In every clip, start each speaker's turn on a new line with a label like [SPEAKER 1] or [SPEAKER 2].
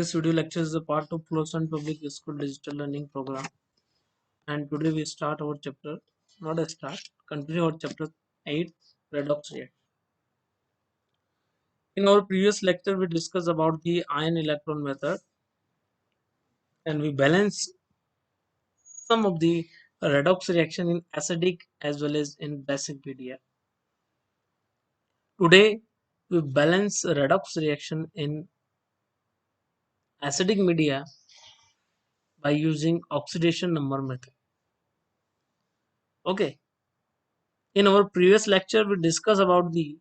[SPEAKER 1] This video lecture is a part of Fluorescent Public School Digital Learning Program, and today we start our chapter, not a start, continue our chapter 8, Redox Reaction. In our previous lecture, we discussed about the ion electron method, and we balance some of the redox reaction in acidic as well as in basic media. Today, we balance redox reaction in acidic media by using oxidation number method. Okay. In our previous lecture, we discussed about the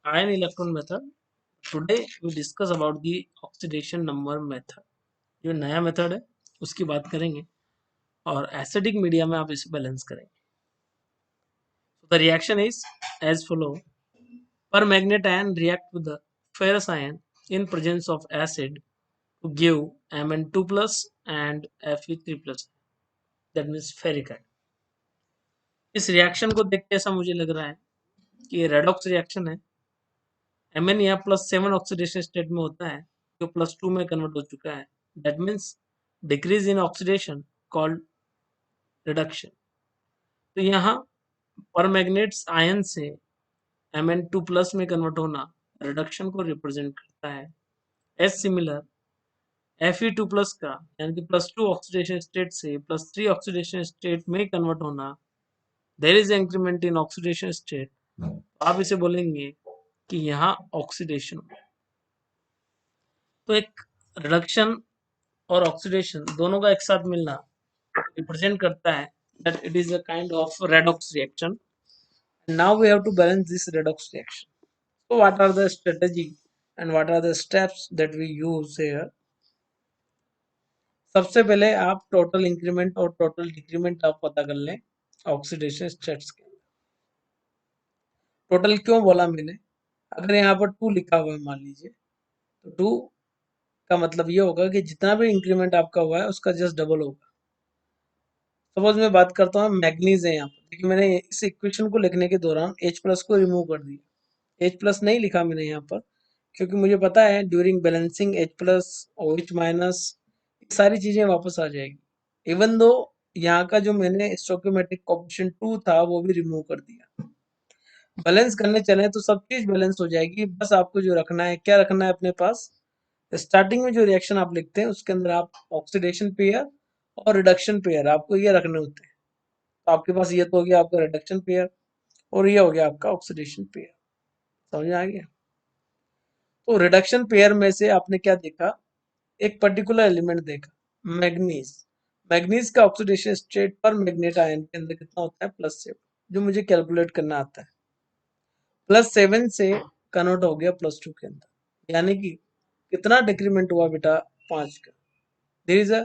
[SPEAKER 1] ion electron method. Today we discuss about the oxidation number method. जो नया method है उसकी बात करेंगे और acidic media में आप इसे बैलेंस करेंगे. The reaction is as follow. Permanganate ion react with the ferrous ion in presence of acid to give Mn2 plus and Fe3 plus. That means ferric ion. इस रिएक्शन को देख के ऐसा मुझे लग रहा है कि ये रेडॉक्स रिएक्शन है. Mn यहाँ +7 ऑक्सीडेशन स्टेट में होता है जो +2 में कन्वर्ट हो चुका है. That means decrease in oxidation called reduction. तो यहाँ परमैग्नेट्स आयन से Mn2 प्लस में कन्वर्ट होना रिडक्शन को रिप्रेजेंट करता है. एज सिमिलर Fe2 प्लस का यानी कि +2 ऑक्सीडेशन स्टेट से +3 ऑक्सीडेशन स्टेट में कन्वर्ट होना, there is increment in oxidation state. आप इसे बोलेंगे कि यहाँ ऑक्सीडेशन. तो एक रिडक्शन और ऑक्सीडेशन दोनों का एक साथ मिलना रिप्रेजेंट करता है that it is a kind of redox reaction. Now we have to balance this redox reaction. So what are the strategy and what are the steps that we use here? सबसे पहले आप total increment और total decrement आप पता कर लें oxidation states के. Total क्यों बोला मैंने? अगर यहाँ पर 2 लिखा हुआ है मान लीजिए, तो 2 का मतलब ये होगा कि जितना भी इंक्रीमेंट आपका हुआ है उसका जस्ट डबल होगा. सपोज मैं बात करता हूँ मैग्नीज है यहाँ पर. देखिए मैंने इस इक्वेशन को लिखने के दौरान H प्लस को रिमूव कर दिया. H प्लस नहीं लिखा मैंने यहाँ पर क्योंकि मुझे पता है during balancing H plus OH minus सारी चीजें वापस आ जाएगी. इवन दो यहाँ का जो मैंने स्टोइकोमेट्रिक कोएफिशिएंट 2 था वो भी रिमूव कर दिया. बैलेंस करने चले तो सब चीज बैलेंस हो जाएगी. बस आपको जो रखना है, क्या रखना है अपने पास, स्टार्टिंग में जो रिएक्शन आप लिखते हैं उसके अंदर आप ऑक्सीडेशन पेयर और रिडक्शन पेयर आपको ये रखने होते हैं. तो आपके पास ये तो हो गया आपका रिडक्शन पेयर और ये हो गया आपका ऑक्सीडेशन पेयर. समझ में आ गया? तो रिडक्शन पेयर में से आपने क्या देखा, एक पर्टिकुलर एलिमेंट देखा मैग्नीज. मैग्नीज का ऑक्सीडेशन स्टेट पर मैग्नेट आयन के अंदर कितना होता है +7, जो मुझे कैलकुलेट करना आता है. +7 से कन्वर्ट हो गया +2 के अंदर, यानी कि कितना डिक्रीमेंट हुआ बेटा 5 का. There is a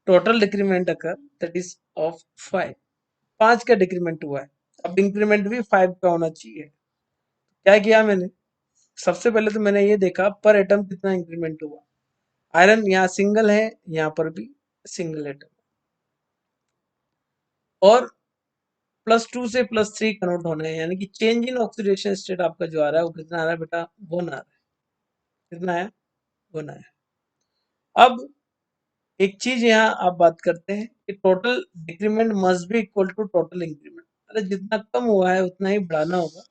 [SPEAKER 1] total decrement occur that is of 5. 5 का डिक्रीमेंट हुआ है. अब इंक्रीमेंट भी 5 का होना चाहिए. क्या किया मैंने, सबसे पहले तो मैंने ये देखा पर एटम कितना इंक्रीमेंट हुआ. आयरन यहाँ सिंगल है, यहाँ पर भी सिंगल एटम, और +2 से +3 कन्वर्ट होना है, यानी कि चेंज इन ऑक्सीडेशन स्टेट आपका जो आ रहा है वो कितना आ रहा है बेटा 1 आ रहा है. कितना है 1 आया. अब एक चीज यहाँ आप बात करते हैं कि total decrement must be equal to total increment. अरे जितना कम हुआ है उतना ही बढ़ाना होगा.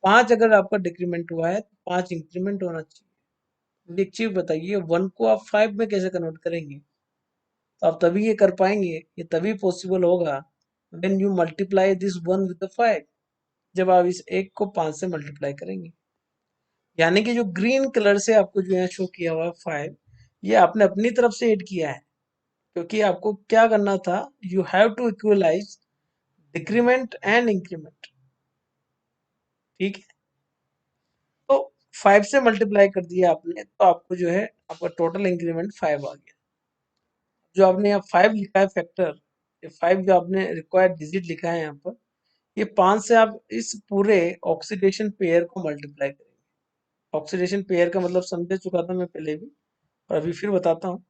[SPEAKER 1] 5 अगर आपका डिक्रीमेंट हुआ है तो 5 इंक्रीमेंट होना चाहिए. एक चीज बताइए, 1 को आप 5 में कैसे कन्वर्ट करेंगे? तो आप तभी ये कर पाएंगे, ये तभी पॉसिबल होगा when you multiply this 1 with 5. जब आप इस 1 को 5 से मल्टीप्लाई करेंगे, यानी कि जो ग्रीन कलर से आपको जो यहाँ शो किया हुआ है 5, ये आपने अपनी तरफ से ऐड किया है, क्योंकि आपको क्या करना था, you have to equalize decrement and increment. ठीक है, तो 5 से मल्टीप्लाई कर दिया आपने तो आपको जो है आपका टोटल इंक्रीमेंट 5 आ गया. जो आपने यहाँ 5 लिखा है फैक्टर, ये 5 जो आपने रिक्वायर्ड डिजिट लिखा है यहाँ पर, ये 5 से आप इस पूरे ऑक्सीडेशन पेयर को मल्टीप्लाई करेंगे. ऑक्सीडेशन पेयर का मतलब समझ चुका था मैं पहले भी, और अभी फिर बताता हूँ.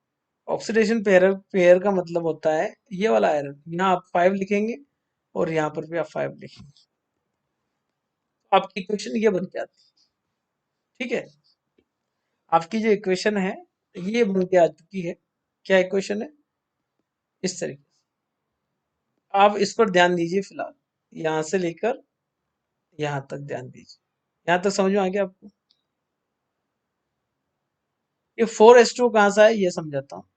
[SPEAKER 1] ऑक्सीडेशन पेयर पेयर का मतलब होता है ये वाला आयरन, यहाँ आप 5 लिखेंगे और यहाँ पर भी आप 5 लिखेंगे. आपकी इक्वेशन ये बन जाती है. ठीक है, आपकी जो इक्वेशन है ये बन के आ चुकी है। क्या इक्वेशन है? इस तरीके से आप इस पर ध्यान दीजिए फिलहाल, यहां से लेकर यहां तक ध्यान दीजिए। यहां तक समझ में आ गया आपको? ये 4s2 कहाँ से है ये समझाता हूँ।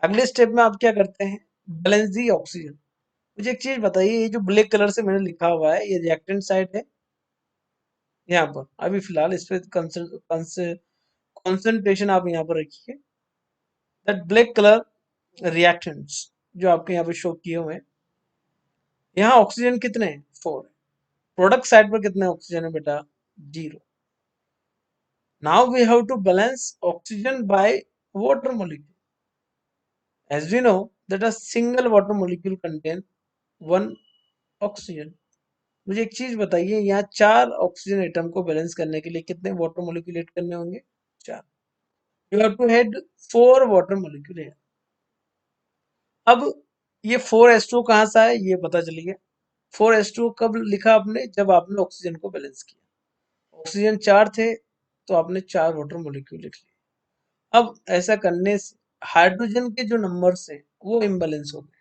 [SPEAKER 1] अगले स्टेप में आप क्या करते हैं, बैलेंस दी ऑक्सीजन। मुझे एक चीज बताइए, ये जो ब्लैक कलर से मैंने लिखा हुआ है ये रिएक्टेंट साइड है यहाँ पर, अभी फिलहाल इस पे कंसंट्रेशन आप यहाँ पर रखिए। दैट ब्लैक कलर रिएक्टेंट्स जो आपके यहाँ पे शो किए हुए हैं। यहाँ ऑक्सीजन कितने हैं? 4 है। प्रोडक्ट साइड पर कितने ऑक्सीजन है बेटा? 0। Now we have to balance oxygen by water molecule. As we know that a single water molecule contain one oxygen. मुझे एक चीज बताइए, यहाँ 4 ऑक्सीजन एटम को बैलेंस करने के लिए कितने वाटर मॉलिक्यूल ऐड करने होंगे? 4। You have to add 4 water molecule. अब ये 4s2 कहाँ से आया ये पता चल गया। 4s2 कब लिखा आपने? जब आपने ऑक्सीजन को बैलेंस किया। ऑक्सीजन 4 थे तो आपने 4 वाटर मॉलिक्यूल लिख लिए। अब ऐसा करने से हाइड्रोजन के जो नंबर्स हैं वो इम्बैलेंस हो गए।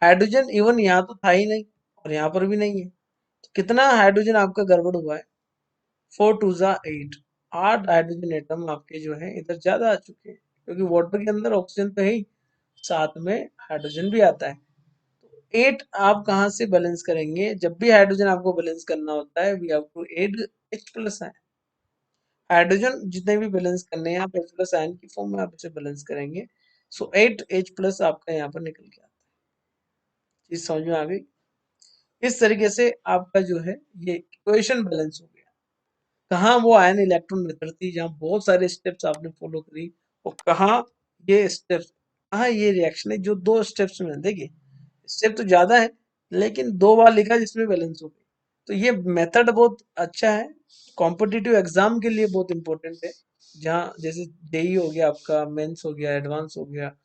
[SPEAKER 1] हाइड्रोजन इवन यहाँ तो था ही नहीं और यहाँ पर भी नहीं है, तो कितना हाइड्रोजन आपका गड़बड़ हुआ है? 4 टू जा 8। 8 हाइड्रोजन एटम आपके जो है इधर ज्यादा आ चुके हैं, क्योंकि वाटर के अंदर ऑक्सीजन तो है ही, साथ में हाइड्रोजन भी आता है। 8 आप कहाँ से बैलेंस करेंगे? जब भी हाइड्रोजन आपको बैलेंस करना होता है we have to add H plus ion. Hydrogen जितने भी बैलेंस करने हैं आप H प्लस आयन की फॉर्म में आप इसे बैलेंस करेंगे। सो 8 H प्लस आपका यहाँ पर निकल के आता है। चीज समझ में आ गई? इस तरीके से आपका जो है ये इक्वेशन बैलेंस हो गया। कहाँ वो आयन इलेक्ट्रॉन मेथड थी जहाँ बहुत सारे स्टेप्स आपने फॉलो करी, और कहाँ ये स्टेप्स, कहाँ ये रिएक्शन है जो 2 स्टेप्स में। देखिए स्टेप तो ज्यादा है लेकिन 2 बार लिखा जिसमें बैलेंस हो गई। तो ये मेथड बहुत अच्छा है, कॉम्पिटिटिव एग्जाम के लिए बहुत इंपॉर्टेंट है। जहाँ जैसे जेई हो गया आपका, मेंस हो गया, एडवांस हो गया,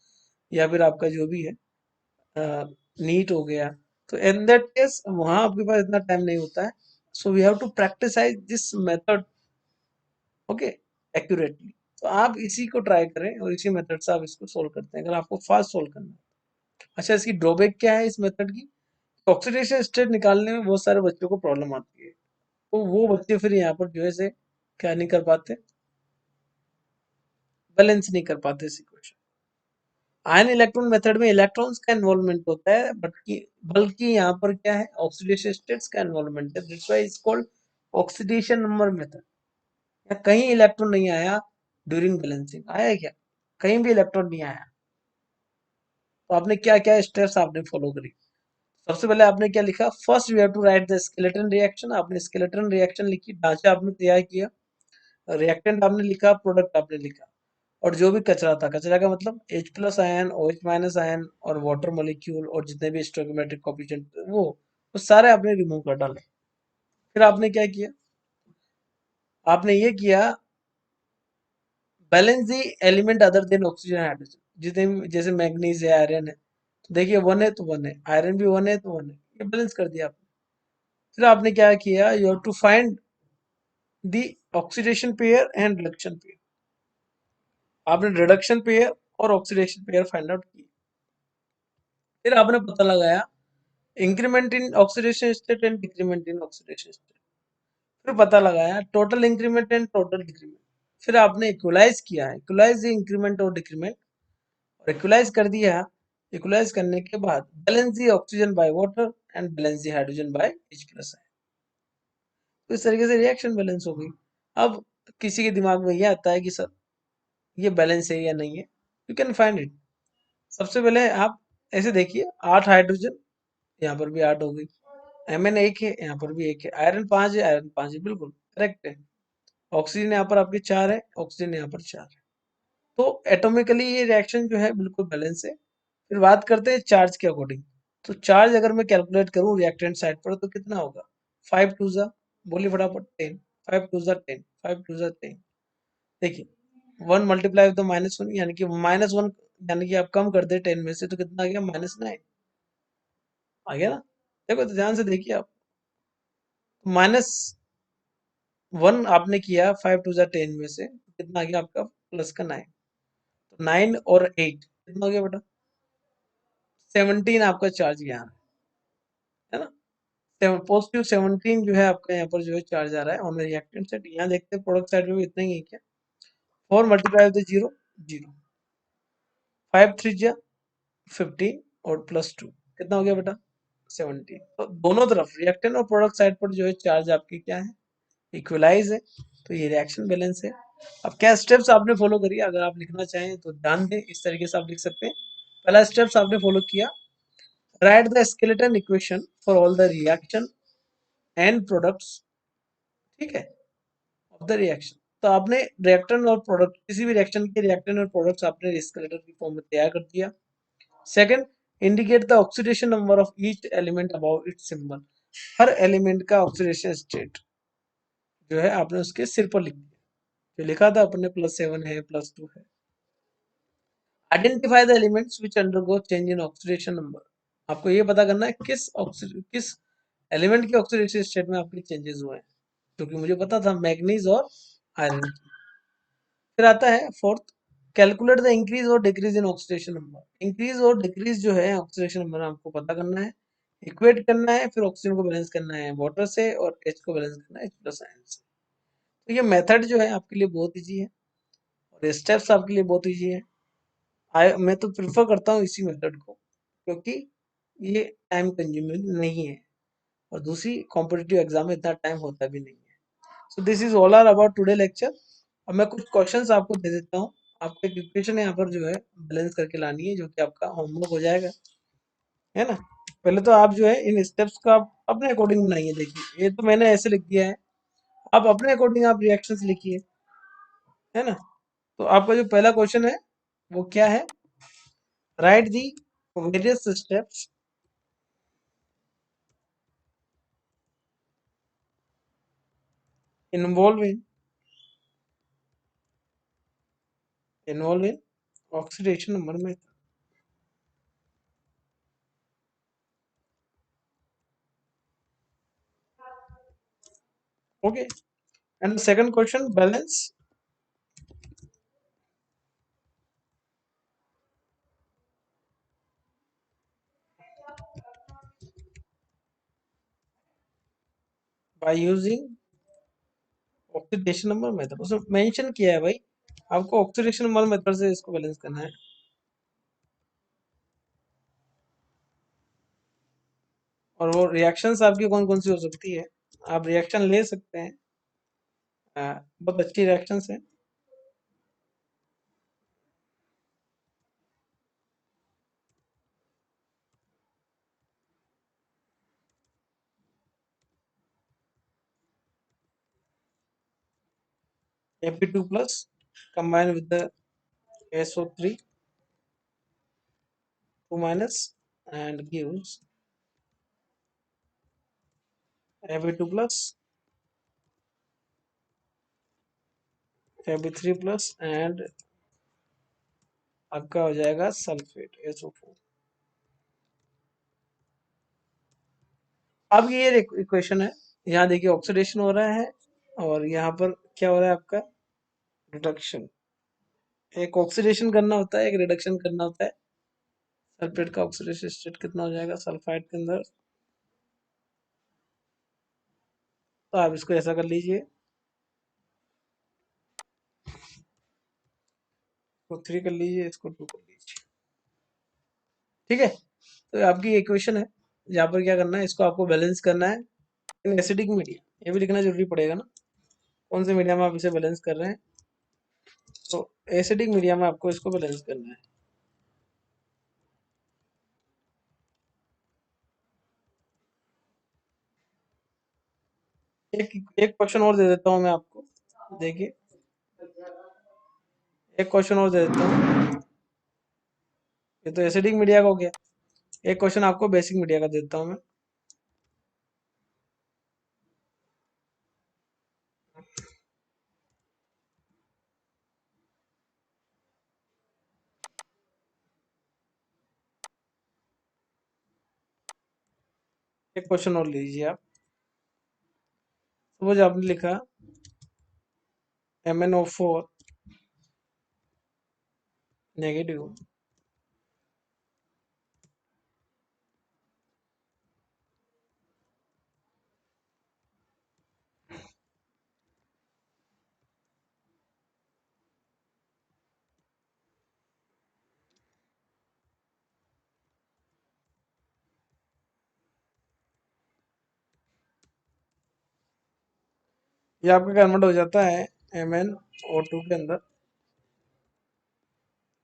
[SPEAKER 1] या फिर आपका जो भी है नीट हो गया, तो इन दैट केस वहां आपके पास इतना टाइम नहीं होता है। So we have to practice this method, okay, accurately. तो आप इसी को ट्राई करें और इसी मेथड से आप इसको सोल्व करते हैं अगर आपको फास्ट सोल्व करना है। अच्छा, इसकी ड्रॉबैक क्या है इस मेथड की? ऑक्सीडेशन स्टेट निकालने में बहुत सारे बच्चों को प्रॉब्लम आती है, तो वो बच्चे फिर यहाँ पर जो है से क्या नहीं कर पाते, बैलेंस नहीं कर पाते इस इक्वेशन। आयन इलेक्ट्रॉन मेथड में इलेक्ट्रॉन्स का इन्वॉल्वमेंट होता है, बल्कि यहाँ पर क्या है, ऑक्सीडेशन स्टेट्स का इन्वॉल्वमेंट है। That's why it's called oxidation number method. या कहीं इलेक्ट्रॉन नहीं आया ड्यूरिंग बैलेंसिंग? आया क्या? कहीं भी इलेक्ट्रॉन नहीं आया। तो आपने क्या क्या स्टेप्स आपने फॉलो करी? सबसे पहले आपने क्या लिखा? First we have to write the skeleton reaction. आपने स्केलेटन रिएक्शन लिखी, ढांचा आपने तैयार किया, रिएक्टेंट आपने लिखा, प्रोडक्ट आपने लिखा, और जो भी कचरा था, कचरा का मतलब H plus ion, OH minus ion और वाटर मॉलिक्यूल और जितने भी स्टोइकोमेट्रिक कोएफिशिएंट वो सारे आपने रिमूव कर डाले। फिर आपने क्या किया? आपने ये किया, balance the element other than oxygen hydrogen. जितने भी जैसे मैग्नीज है, आयरन है, तो देखिए 1 है तो 1 है, आयरन भी 1 है तो 1 है, ये बैलेंस कर दिया आपने। फिर आपने क्या किया? You have to find the oxidation pair and reduction pair. आपने रिडक्शन पेयर और ऑक्सीडेशन पेयर फाइंड आउट की। फिर आपने पता लगाया increment in oxidation state and decrement in oxidation state. फिर पता लगाया total increment and total decrement. फिर आपने इक्वलाइज किया है, इक्वलाइज इंक्रीमेंट और डिक्रीमेंट, और इक्वलाइज कर दिया। इक्वलाइज करने के बाद balance the oxygen by water and balance the hydrogen bye H plus. तो इस तरीके से रिएक्शन बैलेंस हो गई। अब किसी के दिमाग में ये आता है कि सर ये बैलेंस है या नहीं है, यू कैन फाइंड इट। सबसे पहले आप ऐसे देखिए, 8 हाइड्रोजन, यहाँ पर भी 8 हो गई, Mn 1 है, यहाँ पर भी 1 है, आयरन 5 है, आयरन 5 है, बिल्कुल करेक्ट है। ऑक्सीजन यहाँ पर आपके 4 है, ऑक्सीजन यहाँ पर 4 है। तो एटोमिकली ये रिएक्शन जो है बिल्कुल बैलेंस है। फिर बात करते हैं चार्ज के अकॉर्डिंग। तो चार्ज अगर मैं कैलकुलेट करूं रिएक्टेंट साइड पर तो कितना होगा? 5 टू जा, बोलिए फटाफट, 10। 5 टू जा 10, 5 टू जा 10। देखिए 1 मल्टीप्लाई विद -1 यानी कि -1, यानी कि आप कम कर दे 10 में से तो कितना आ गया? -9 आ गया ना? देखो तो ध्यान से देखिए आप, -1 आपने किया 5 टू जा 10 में से, कितना आ गया आपका? प्लस का 9, तो 9 और 8 कितना हो गया बेटा? 17 आपका चार्ज यहाँ है ना। पॉजिटिव 17 जो है आपका यहाँ पर जो है चार्ज आ रहा है ऑन रिएक्टेंट साइड। यहाँ देखते हैं प्रोडक्ट साइड में भी इतना ही है क्या? 4 मल्टीप्लाई विद 0 0, 5 3 जा 15 और प्लस 2 कितना हो गया बेटा? 17। तो दोनों तरफ रिएक्टेंट और प्रोडक्ट साइड पर जो है चार्ज आपकी क्या है? इक्वलाइज है। तो ये रिएक्शन बैलेंस है। अब क्या स्टेप्स आपने फॉलो करी, अगर आप लिखना चाहें तो ध्यान दें, इस तरीके से आप लिख सकते हैं। पहला स्टेप्स आपने फॉलो किया, right the skeleton equation for all the reaction and products, ठीक है, ऑफ द रिएक्शन। तो आपने रिएक्टेंट और प्रोडक्ट, किसी भी रिएक्शन के रिएक्टेंट और प्रोडक्ट्स आपने स्केलेटन की फॉर्म में तैयार कर दिया। Second, indicate the oxidation number of each element about it's symbol. Her element का ऑक्सीडेशन स्टेट जो है आपने उसके सिर पर लिख दिया, जो लिखा था अपने +7 है, +2 है। Identify the elements which undergo change in oxidation number. आपको ये पता करना है किस एलिमेंट के ऑक्सीडेशन स्टेट में आपके चेंजेस हुए हैं, क्योंकि मुझे पता था मैग्नीज और आयरन। फिर आता है फोर्थ, कैलकुलेट द इंक्रीज और decrease in oxidation number. Increase और डिक्रीज जो है ऑक्सीडेशन नंबर आपको पता करना है, इक्वेट करना है, फिर ऑक्सीजन को बैलेंस करना है वाटर से और H को बैलेंस करना है H+ आयन से। तो ये मेथड जो है आपके लिए बहुत इजी है और स्टेप्स आपके लिए बहुत इजी है। मैं तो प्रिफर करता हूँ इसी मेथड को, क्योंकि ये टाइम कंज्यूमिंग नहीं है और दूसरी कॉम्पिटिटिव एग्जाम में इतना टाइम होता भी नहीं है। So this is all are about today lecture. अब मैं कुछ क्वेश्चंस आपको दे देता हूँ, आपको एक इक्वेशन यहाँ पर जो है बैलेंस करके लानी है, जो कि आपका होमवर्क हो जाएगा, है ना। पहले तो आप जो है इन स्टेप्स का आप अपने अकॉर्डिंग बनाइए। देखिए ये तो मैंने ऐसे लिख दिया है, आप अपने अकॉर्डिंग आप रिएक्शंस लिखिए, है ना। तो आपका जो पहला क्वेश्चन है वो क्या है? Right the various steps involved in oxidation number method. Okay, and the second question, balance by using oxidation number method. उसमें मेंशन किया है भाई, आपको ऑक्सीडेशन नंबर मेथड से इसको बैलेंस करना है। और वो रिएक्शंस आपकी कौन कौन सी हो सकती है, आप रिएक्शन ले सकते हैं, बहुत अच्छी रिएक्शंस है। Fe2+ combined with the SO3 2- and gives Fe2+, Fe3+ and आपका हो जाएगा सल्फेट SO4। अब ये इक्वेशन है, यहाँ देखिए ऑक्सीडेशन हो रहा है और यहाँ पर क्या हो रहा है आपका रिडक्शन। एक ऑक्सीडेशन करना होता है, एक रिडक्शन करना होता है। सल्फेट का ऑक्सीडेशन स्टेट कितना हो जाएगा सल्फाइड के अंदर, तो आप इसको ऐसा कर लीजिए, इसको 3 कर लीजिए, इसको 2 कर लीजिए, ठीक है। तो आपकी इक्वेशन है, यहाँ पर क्या करना है, इसको आपको बैलेंस करना है इन एसिडिक मीडिया। ये भी लिखना जरूरी पड़ेगा ना, कौन से मीडिया में आप इसे बैलेंस कर रहे हैं। तो एसिडिक मीडिया में आपको इसको बैलेंस करना है। एक एक क्वेश्चन और दे देता हूँ मैं आपको, देखिए एक क्वेश्चन और दे देता हूँ। ये तो एसिडिक मीडिया का हो गया, एक क्वेश्चन आपको बेसिक मीडिया का देता हूँ मैं। एक क्वेश्चन और लीजिए आप। सपोज आपने लिखा MnO4 नेगेटिव। ये आपका कन्वर्ट हो जाता है MnO2 के अंदर,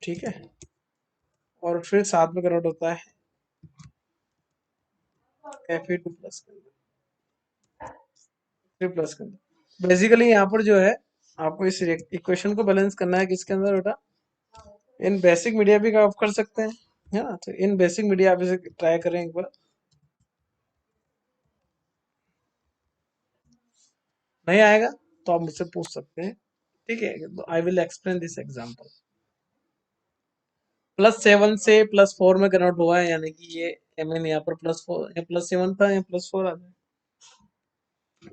[SPEAKER 1] ठीक है, और फिर साथ में कन्वर्ट होता है Fe2+ के अंदर, 3+ के अंदर। बेसिकली यहाँ पर जो है आपको इस इक्वेशन को बैलेंस करना है किसके अंदर बेटा, इन बेसिक मीडिया भी आप कर सकते हैं, है ना। तो इन बेसिक मीडिया आप इसे ट्राई करें एक बार। नहीं आएगा तो आप मुझसे पूछ सकते हैं, ठीक है। तो I will explain this example. +7 से +4 में कन्वर्ट हुआ है, यानी कि ये Mn यहाँ पर +4 या +7 था या +4 आ जाए।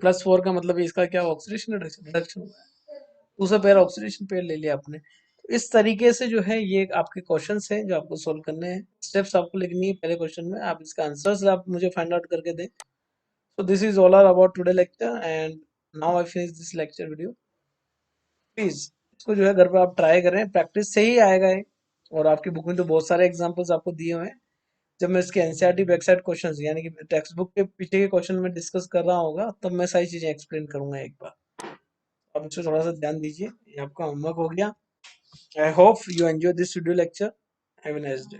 [SPEAKER 1] +4 का मतलब इसका क्या, ऑक्सीडेशन रिडक्शन हुआ है, दूसरा पेयर ऑक्सीडेशन पेयर ले लिया आपने। तो इस तरीके से जो है ये आपके क्वेश्चंस हैं जो आपको सोल्व करने हैं, स्टेप्स आपको लिखनी है पहले क्वेश्चन में, आप इसका आंसर्स आप मुझे फाइंड आउट करके दें। So this is all about today lecture, and now I finish this lecture video. Please इसको जो है घर पर आप ट्राई करें, प्रैक्टिस से ही आएगा ये। और आपकी बुक में तो बहुत सारे एग्जांपल्स आपको दिए हुए हैं। जब मैं इसके एनसीईआरटी बैकसाइड क्वेश्चंस यानी कि टेक्स्ट बुक के पीछे के क्वेश्चन में डिस्कस कर रहा होगा, तब मैं सारी चीजें एक्सप्लेन करूंगा एक बार। आप इसमें थोड़ा सा ध्यान दीजिए। ये आपका होमवर्क हो गया। I hope you enjoy this video lecture. Have a nice day.